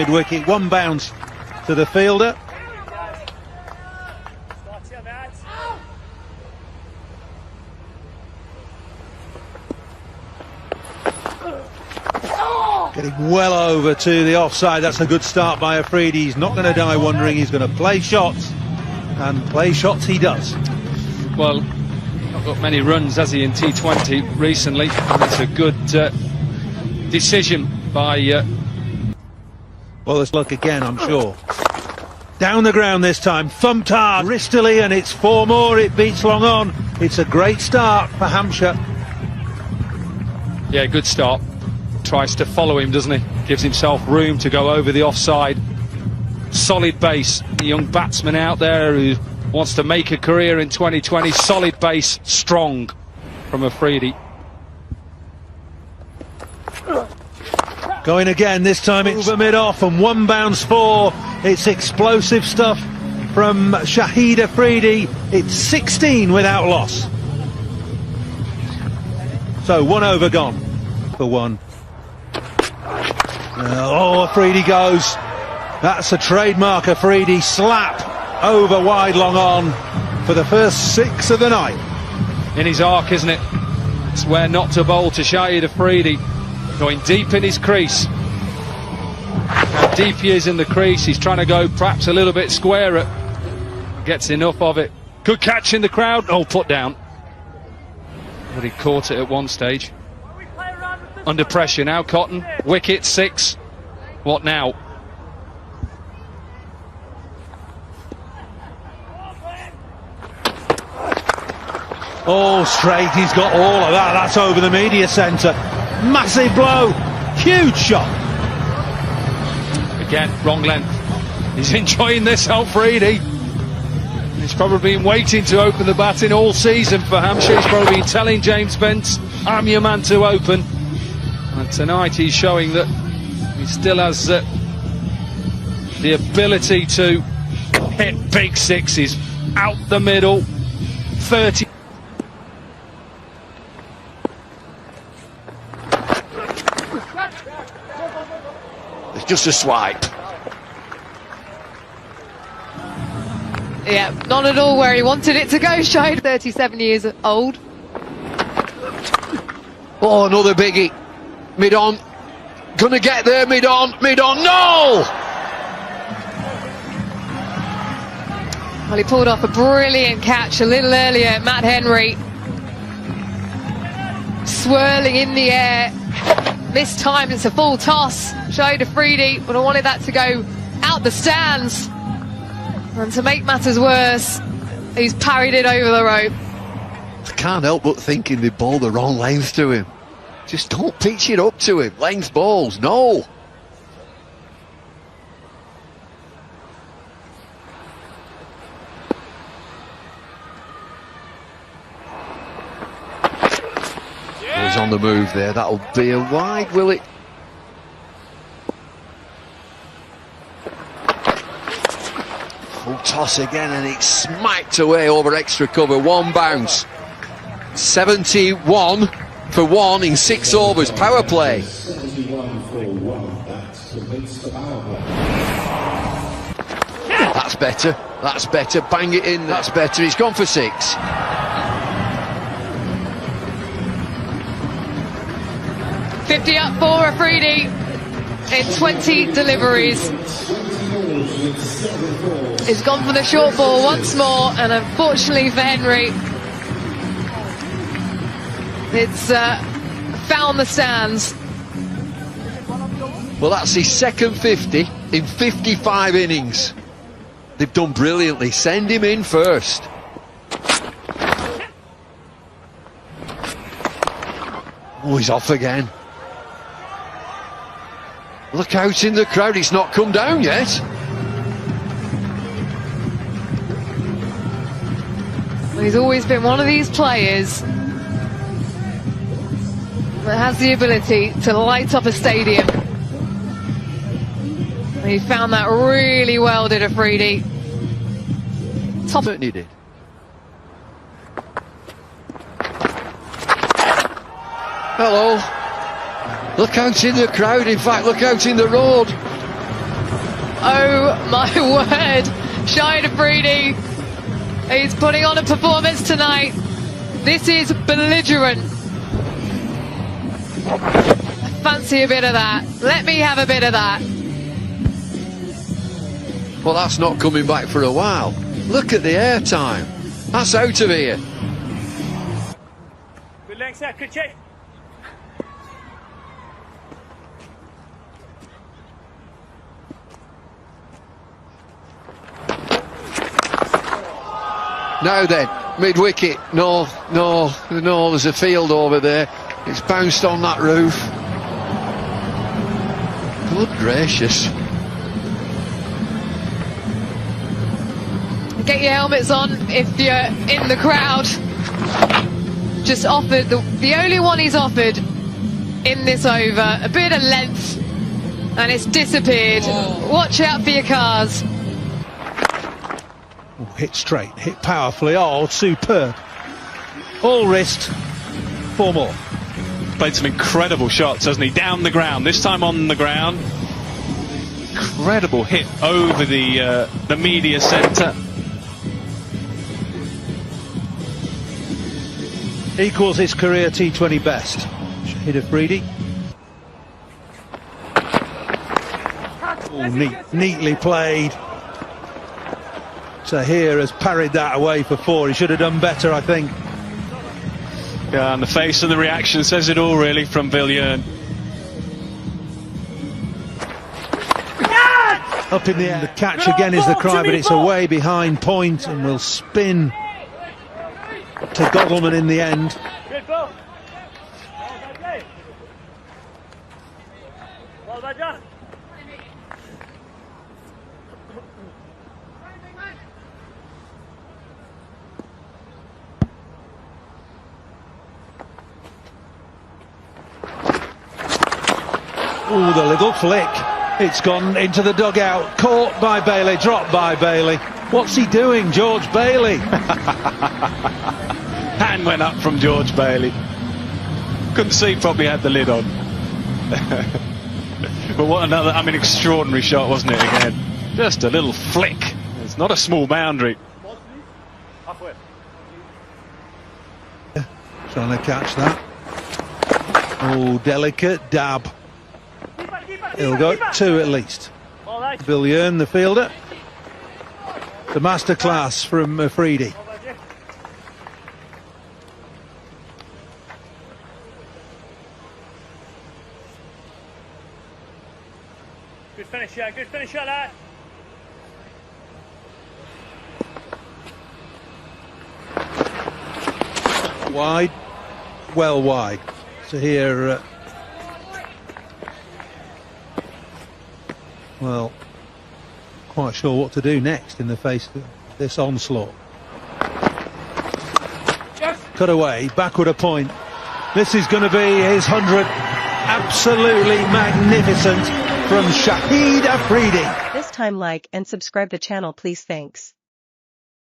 Mid-wicket, one bounce to the fielder. Getting well over to the offside. That's a good start by Afridi. He's not going to die wondering. He's going to play shots, and play shots he does. Well, not got many runs, has he, in T20 recently? And it's a good decision by... Well, let's look again, I'm sure. Down the ground this time, thumped hard, wristily, and it's 4 more. It beats long on. It's a great start for Hampshire. Yeah, good start. Tries to follow him, doesn't he? Gives himself room to go over the offside. Solid base. The young batsman out there who wants to make a career in 2020. Solid base, strong from Afridi. Going again, this time it's over mid-off and one bounce 4. It's explosive stuff from Shahid Afridi. It's 16 without loss. So 1 over gone for 1. Afridi goes. That's a trademark Afridi slap over wide long on for the first 6 of the night. In his arc, isn't it? It's where not to bowl to Shahid Afridi. Going deep in his crease. How deep he is in the crease. He's trying to go perhaps a little bit squarer. Gets enough of it. Good catch in the crowd. Oh, put down. But he caught it at one stage. Under pressure now, Cotton. Wicket 6. What now? Oh, straight. He's got all of that. That's over the media centre. Massive blow. Huge shot. Again, wrong length. He's enjoying this, Afridi. He's probably been waiting to open the batting all season for Hampshire. He's probably been telling James Spence, I'm your man to open. And tonight he's showing that he still has the ability to hit big sixes out the middle. 30. It's just a swipe. Yeah, not at all where he wanted it to go. Shahid, 37 years old. Oh, another biggie. Mid-on. Gonna get there, mid-on, no! Well, he pulled off a brilliant catch a little earlier. Matt Henry swirling in the air. This time it's a full toss. Shahid Afridi would have wanted that to go out the stands. And to make matters worse, he's parried it over the rope. I can't help but thinking they bowled the wrong length to him. Just don't pitch it up to him. Length balls, no. He's on the move there. That'll be a wide, will it? Full toss again, and it's smacked away over extra cover. One bounce. 71 for 1 in 6 overs. Power play. That's better. That's better. Bang it in. That's better. He's gone for 6. $50 up for Afridi in 20 deliveries. He's gone for the short ball once more, and unfortunately for Henry, it's found the stands. Well, that's his second 50 in 55 innings. They've done brilliantly. Send him in first. Oh, he's off again. Look out in the crowd. It's not come down yet. Well, he's always been one of these players that has the ability to light up a stadium. He found that really well, did Afridi. Top. Certainly did. Hello. Look out in the crowd. In fact, look out in the road. Oh my word. Shahid Afridi, he's putting on a performance tonight. This is belligerent. I fancy a bit of that. Let me have a bit of that. Well, that's not coming back for a while. Look at the air time. That's out of here. Now then, mid-wicket. No, there's a field over there. It's bounced on that roof. Good gracious. Get your helmets on if you're in the crowd. Just offered, the only one he's offered in this over. A bit of length, and it's disappeared. Watch out for your cars. Oh, hit straight, hit powerfully. Oh, superb. All wrist. 4 more. Played some incredible shots, hasn't he? Down the ground, this time on the ground. Incredible hit over the media centre. Equals his career T20 best. Shahid Afridi. Oh, neatly played. Tahir has parried that away for 4. He should have done better, I think. Yeah, and the face and the reaction says it all, really, from Villiers. Up in the air. The catch again is the cry, but it's away behind point and will spin to Goggleman in the end. Oh, the little flick. It's gone into the dugout. Caught by Bailey, dropped by Bailey. What's he doing, George Bailey? Hand went up from George Bailey. Couldn't see, probably had the lid on. But what another, extraordinary shot, wasn't it, again? Just a little flick. It's not a small boundary. Trying to catch that. Oh, delicate dab. He'll go 2 at least. Villiers, the fielder. The masterclass from Afridi. Good finish, yeah, good finish, lad. Wide, well wide. So here, well, quite sure what to do next in the face of this onslaught. Cut away, backward a point. This is going to be his 100th. Absolutely magnificent from Shahid Afridi. This time like and subscribe the channel please, thanks.